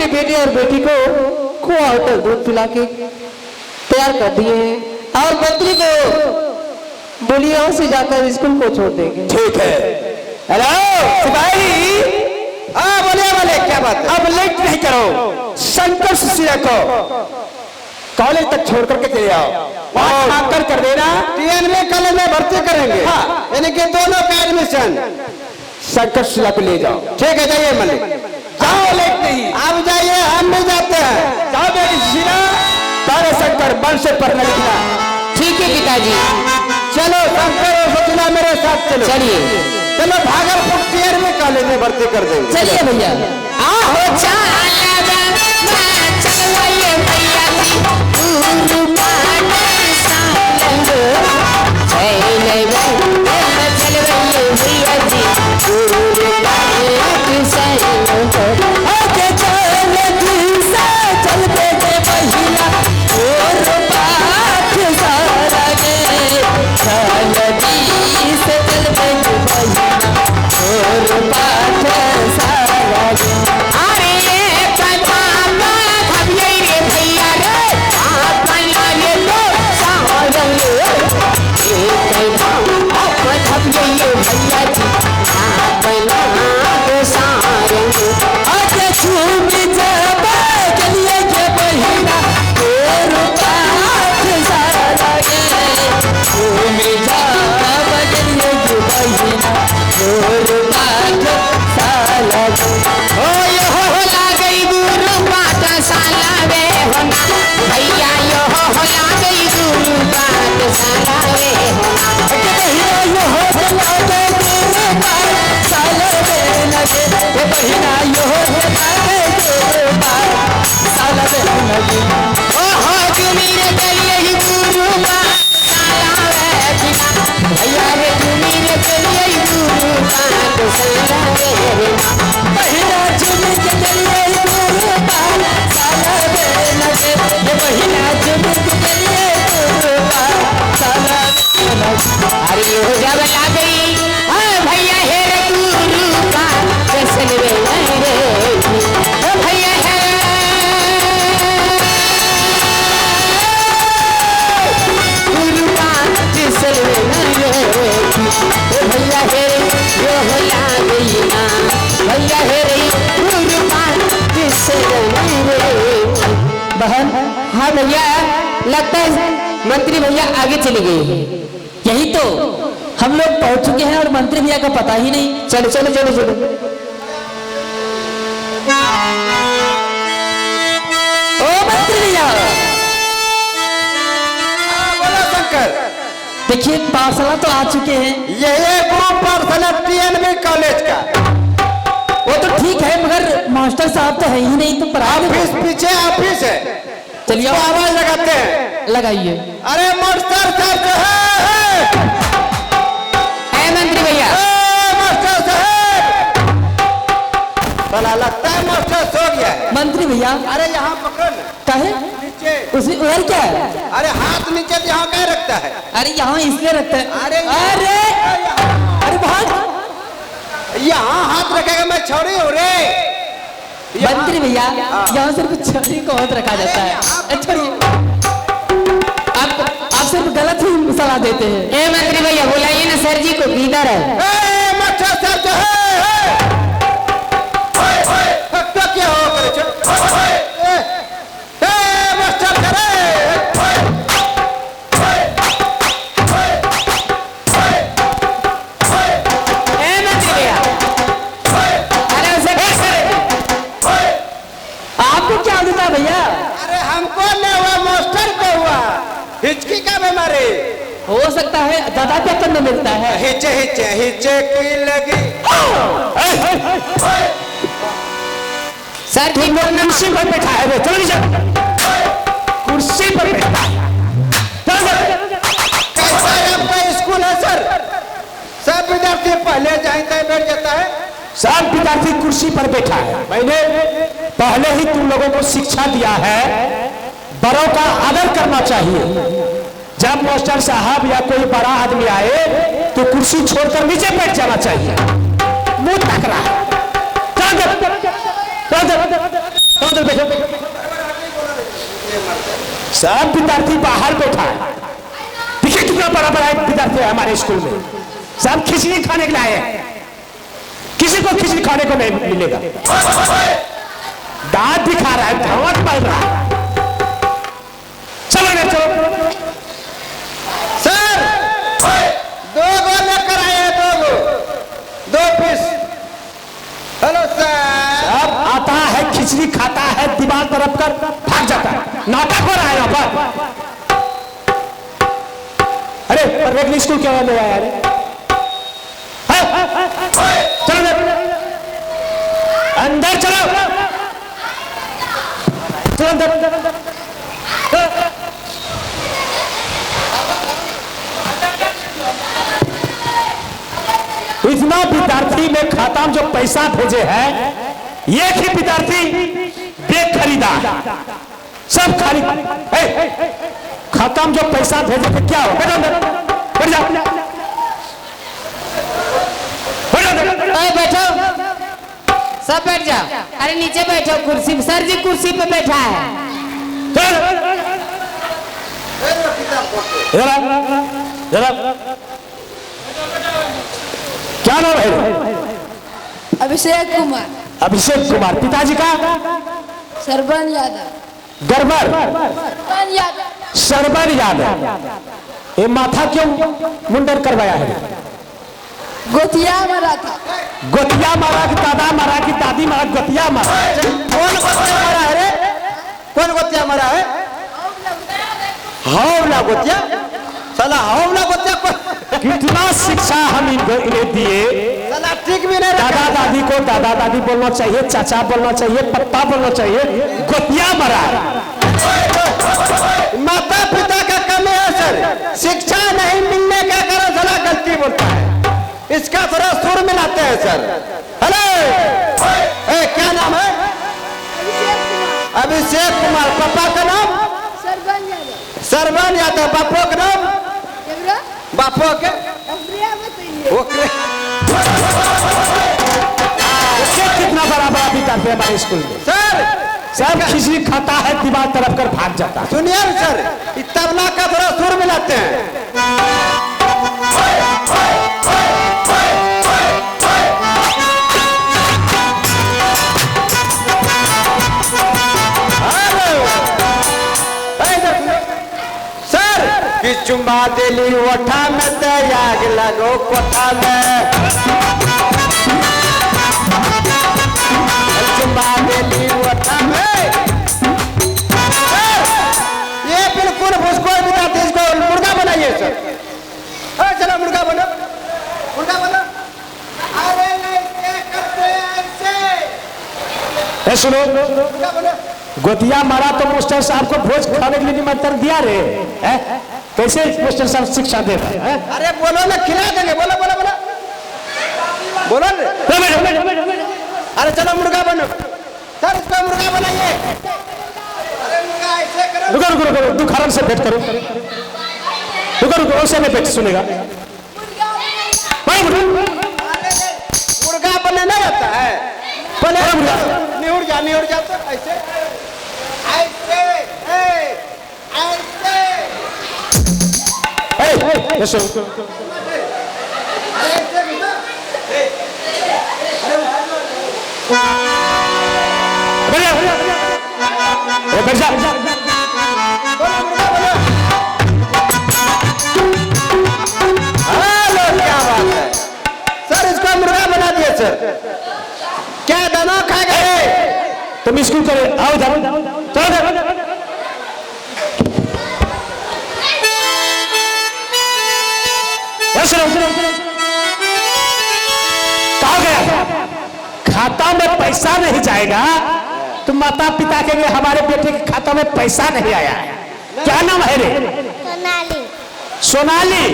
के बेटे और बेटी को खोआ होटल दूध पिला के तैयार कर दिए हैं और मंत्री को बोलिए यहाँ से जाकर स्कूल को छोड़ देंगे। ठीक है। हेलो सिपाही, हाँ बोलिए बोले क्या बात है? अब लेट नहीं करो, शंकर सुशीला को कॉलेज तक छोड़ करके चले आओ, वहाँ खाकर कर देना। टीएनवी कॉलेज में भर्ती करेंगे, हाँ, यानी कि दोनों का एडमिशन शंकर सुशीला को ले जाओ। ठीक है, जाइए मलिक, जाओ, लेट नहीं। आप जाइए, हम भी जाते हैं। जाओ बेटी सुशीला, तारे शंकर बल से पढ़ना लिखना। ठीक है पिताजी। चलो शंकर और सुशीला मेरे साथ चलो। चलिए। चलो भागलपुर टीएनवी कॉलेज में भर्ती कर देंगे। चलिए भैया। आहो चाला चलवाइए भैया जी बहन। हाँ भैया, लगता है मंत्री भैया आगे चले गए। यही तो हम लोग पहुंच चुके हैं और मंत्री भैया का पता ही नहीं। चलो चलो चलो चलो। ओ मंत्री भैया, बोलो शंकर। देखिए पाठशाला तो आ चुके हैं। यही ग्रुप पाठशाला टीएनवी कॉलेज का। वो तो ठीक है, मगर मास्टर साहब तो है ही नहीं, तो पढ़ा ऑफिस पीछे ऑफिस है। चलिए आवाज लगाते हैं। लगाइए। अरे मास्टर साहब जो है मंत्री भैया। मास्टर साहब, भला लगता है मास्टर सो गया है। मंत्री भैया, अरे यहाँ पकड़ो ना। कहे नीचे। उसी उधर क्या है? अरे हाथ नीचे तो यहाँ क्या रखता है? अरे यहाँ इसलिए रखते हैं। अरे अरे अरे भाग। यहाँ हाथ रखेगा मैं छोड़ी हो रे। मंत्री भैया, यहाँ सिर्फ छड़ी को हाथ रखा जाता है। छोड़िए, आप सिर्फ गलत ही सलाह देते हैं। ए मंत्री भैया, बुलाइए ना सर जी को, किधर है? मास्टर साहब जो है तो क्या हो मास्टर करे। मंत्री भैया, अरे उसे आपको क्या होता भैया? अरे हमको नहीं हुआ, मास्टर को हुआ। हिचकी का बीमारी हो सकता है, ज्यादा पेपर में मिलता है। हिचे हिचे हिचे की लगी। सर ठीक कुर्सी पर बैठा है। चलो कुर्सी पर बैठा है। कैसा आपका स्कूल है सर? सब विद्यार्थी पहले जाएंगे बैठ जाता है। सब विद्यार्थी कुर्सी पर बैठा है। मैंने पहले ही तुम लोगों को शिक्षा दिया है, बड़ों का आदर करना चाहिए। जब मास्टर साहब या कोई बड़ा आदमी आए तो कुर्सी छोड़कर नीचे बैठ जाना चाहिए। मुंह तक रहा है। हैं हमारे स्कूल में, सब खिचड़ी खाने के लिए आए हैं। किसी को खिचड़ी खाने को नहीं मिलेगा। दांत दिखा रहा है, धमक पड़ रहा है। चलो बच्चों, सर 2 गो लेकर आए हैं, 2 पीस। Hello sir. अब आता है खिचड़ी खाता है, दीवार तरफ कर भाग जाता है। नाटक हो रहा है यहाँ पर। अरे पर स्कूल क्यों ले आया? चलो अंदर चलो, चलो अंदर। इतना विद्यार्थी में खाता में जो पैसा भेजे हैं, एक ही विद्यार्थी बैग खरीदा, सब खाली। खाता में जो पैसा भेजे तो क्या हो? बैठ जाओ, बैठो, सब बैठ जाओ। अरे नीचे बैठो कुर्सी, सर जी कुर्सी पे बैठा है। जरा क्या नाम है? अभिषेक कुमार। अभिषेक कुमार। पिताजी का? सरबन यादव। गरबर सरबन यादव। सरबन यादव। ये माथा क्यों मुंडन करवाया है? गोतिया मरा था। गोतिया मारा कि दादा मारा कि दादी मारा? गोतिया मारा। कौन गोतिया मरा है रे? कौन गोतिया मरा है? हावला गोतिया। साला हावला गोतिया को कितना शिक्षा हम इन्हें दिए। साला ठीक भी नहीं रखा। दादा दादी को दादा दादी बोलना चाहिए, चाचा बोलना चाहिए, पप्पा बोलना चाहिए। गोतिया मरा। माता पिता का कमी है सर, शिक्षा नहीं मिलने का कारण साला गलती बोलता है। इसका थोड़ा सुर मिलाते हैं सर। हेलो, क्या नाम है? अभिषेक कुमार। पापा का नाम? सरबन यादव। सरबन यादव। बापो का नाम? बापो के ओके। कितना बड़ा बड़ा विद्यार्थी हमारे स्कूल में। सर सब खिचड़ी खाता है, दीवार तरफ कर भाग जाता है। सुनिए सर, इस तबला का थोड़ा सुर मिलाते हैं। कि चुम्बा दिली ओठा में ते आग लगो कोठा में। चुम्बा दिली ओठा में। ये बिल्कुल भुसकोल विद्यार्थी, इसको मुर्गा बनाइए सर। चलो मुर्गा बनो, मुर्गा बनो। अरे नहीं करते ऐसे। सुनो, मुर्गा बनो। गोतिया मारा तो मास्टर साहब को भोज खाने के लिए निमंत्रण दिया रे। कैसे मास्टर साहब शिक्षा दे रहे हैं? अरे बोलो ना, खिला देंगे। बोलो बोलो बोलो बोलो रे। अरे चलो मुर्गा बनो सर, इसको मुर्गा बनाइए। अरे मुर्गा ऐसे करो। रुको रुको रुको, दुखहरण से भेंट करो। रुको रुको, उसे नहीं भेंट सुनेगा। मुर्गा बनने नहीं आता है। बोले निहुर जा तो ऐसे ऐसे ऐसे। ऐसे सर इसको मुर्गा बना दिए सर। क्या दाना खा गए? तुम स्कूल करे, आओ इधर, चलो इधर। कहा गया खाता में पैसा नहीं जाएगा तो माता पिता के लिए हमारे बेटे के खाता में पैसा नहीं आया। क्या नाम है रे? सोनाली। सोनाली।